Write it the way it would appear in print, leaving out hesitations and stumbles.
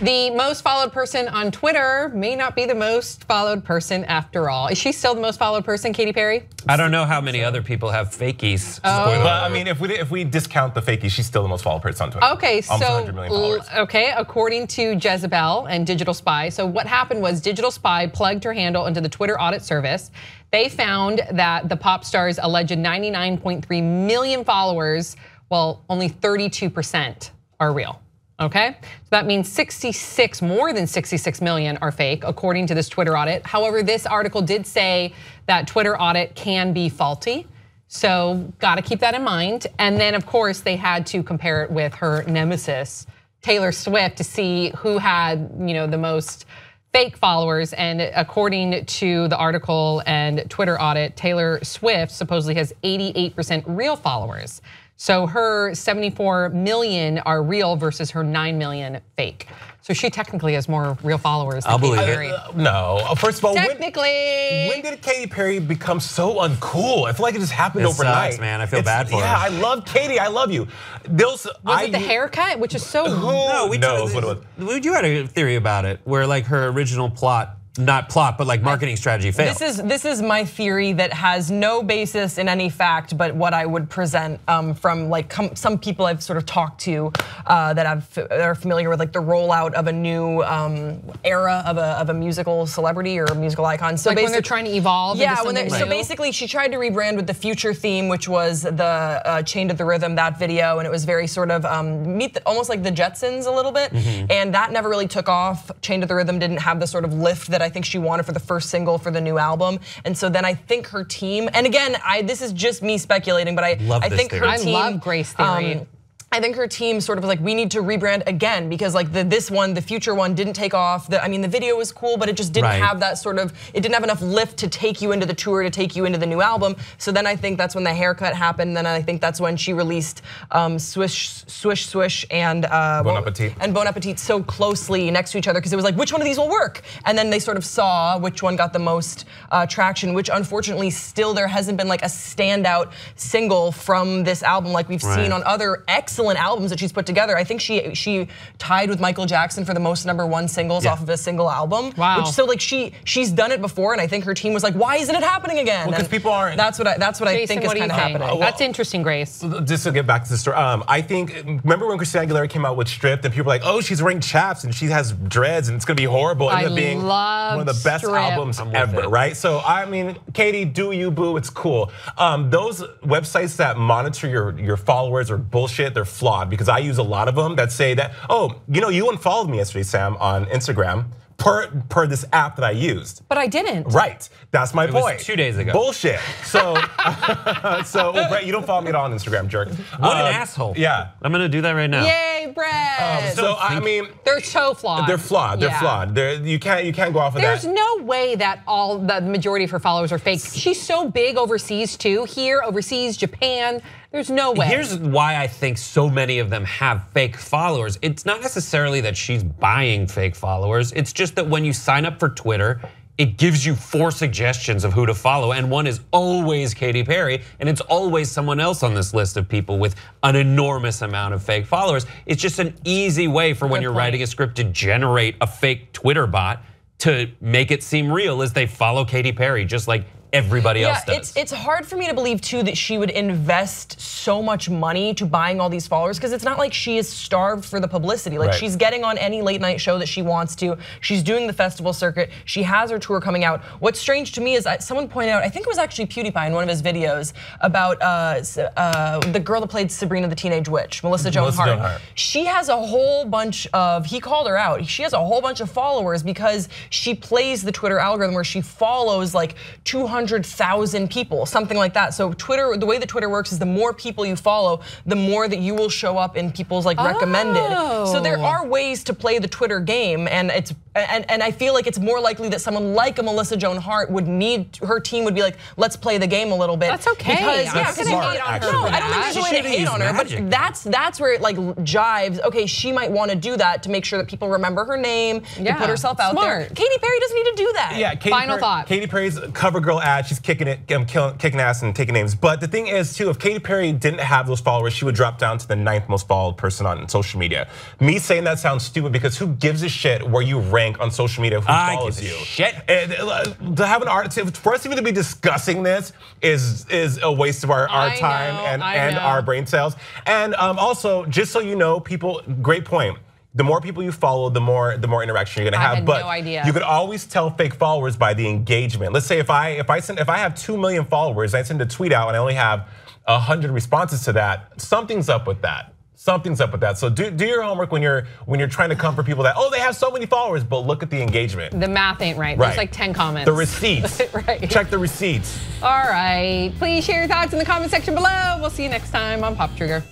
The most followed person on Twitter may not be the most followed person after all. Is she still the most followed person, Katy Perry? I don't know how many other people have fakies. But I mean, if we discount the fakies, she's still the most followed person on Twitter. Okay, almost 100 million followers. Okay, according to Jezebel and Digital Spy. So what happened was Digital Spy plugged her handle into the Twitter audit service. They found that the pop star's alleged 99.3 million followers, well, only 32% are real. Okay, so that means more than 66 million are fake, according to this Twitter audit. However, this article did say that Twitter audit can be faulty. So gotta keep that in mind. And then of course they had to compare it with her nemesis, Taylor Swift, to see who had the most fake followers. And according to the article and Twitter audit, Taylor Swift supposedly has 88% real followers. So her 74 million are real versus her 9 million fake. So she technically has more real followers than Katy Perry. No, first of all, technically. When did Katy Perry become so uncool? I feel like it just happened overnight. Sucks, man. I feel bad for her. Yeah, I love Katy. I love you. Was it the haircut, which is so? Who knows what it was? You had a theory about it, where like her original plot. Not plot, but like marketing strategy failed. This is my theory that has no basis in any fact, but what I would present from like some people I've sort of talked to that are familiar with like the rollout of a new era of a musical celebrity or a musical icon. So like when they're trying to evolve. Yeah, so basically she tried to rebrand with the Future theme, which was the Chained to the Rhythm, that video, and it was very sort of almost like the Jetsons a little bit, and that never really took off. Chained to the Rhythm didn't have the sort of lift that I think she wanted for the first single for the new album. And so then I think her team, and again, this is just me speculating, but I think her team. I love Grace theory. I think her team sort of was like, we need to rebrand again because like this one, the Future one didn't take off. I mean, the video was cool, but it just didn't have that sort of, it didn't have enough lift to take you into the tour, to take you into the new album. So then I think that's when the haircut happened. Then I think that's when she released Swish, Swish, Swish and Bon Appetit. And Bon Appetit so closely next to each other because it was like, which one of these will work? And then they sort of saw which one got the most traction, which unfortunately still there hasn't been like a standout single from this album like we've seen on other excellent albums that she's put together. I think she tied with Michael Jackson for the most #1 singles off of a single album. Wow. Which, so like she's done it before, and I think her team was like, why isn't it happening again? Well, because people aren't. That's what I think is kind of happening. That's interesting, Grace. Just to get back to the story, I think, remember when Christina Aguilera came out with Stripped and people were like, oh, she's wearing chaps and she has dreads and it's gonna be horrible. It ended up being one of the best albums ever, right? So I mean, Katy, do you, boo, it's cool. Those websites that monitor your followers are bullshit, they're flawed because I use a lot of them that say that, oh, you unfollowed me yesterday, Sam, on Instagram. Per this app that I used. But I didn't. Right, that's my point. It was 2 days ago. Bullshit. So, Brett, you don't follow me at all on Instagram, jerk. What an asshole. Yeah. I'm gonna do that right now. Yay, Brett. So I mean, they're so flawed. They're flawed. They're flawed. You can't go off of that. There's no way that the majority of her followers are fake. She's so big overseas too. Here, overseas, Japan. There's no way. Here's why I think so many of them have fake followers. It's not necessarily that she's buying fake followers. It's just that when you sign up for Twitter, it gives you 4 suggestions of who to follow, and one is always Katy Perry, and it's always someone else on this list of people with an enormous amount of fake followers. It's just an easy way for when you're writing a script to generate a fake Twitter bot to make it seem real as they follow Katy Perry, just like everybody else does. It's hard for me to believe too that she would invest so much money to buying all these followers because it's not like she is starved for the publicity. Like she's getting on any late night show that she wants to. She's doing the festival circuit. She has her tour coming out. What's strange to me is someone pointed out, I think it was actually PewDiePie in one of his videos about the girl that played Sabrina the Teenage Witch, Melissa Joan Hart. She has a whole bunch of, he called her out, she has a whole bunch of followers because she plays the Twitter algorithm where she follows like 200,000 people, something like that. So Twitter, the way that Twitter works is the more people you follow, the more that you will show up in people's like recommended. So there are ways to play the Twitter game, and And I feel like it's more likely that someone like a Melissa Joan Hart would need, her team would be like, let's play the game a little bit. That's okay. Because, I'm not gonna hate on her. No, I don't think there's a way to hate on her, but that's where it like jives. Okay, she might want to do that to make sure that people remember her name, to put herself out there. Katy Perry doesn't need to do that. Yeah, Final thought. Katy Perry's CoverGirl ad, she's kicking ass and taking names. But the thing is too, if Katy Perry didn't have those followers, she would drop down to the 9th most followed person on social media. Me saying that sounds stupid because who gives a shit where you rank on social media? Who follows you? Shit. And to have an art, for us even to be discussing this is a waste of our time and our brain cells. And also, just so you know, people, great point. The more people you follow, the more interaction you're gonna have. But no idea. You could always tell fake followers by the engagement. Let's say if I have 2 million followers, I send a tweet out and I only have 100 responses to that, something's up with that. Something's up with that. So do your homework when you're trying to comfort people that, oh, they have so many followers, but look at the engagement. The math ain't right. There's like 10 comments. The receipts. Right. Check the receipts. All right. Please share your thoughts in the comment section below. We'll see you next time on Pop Trigger.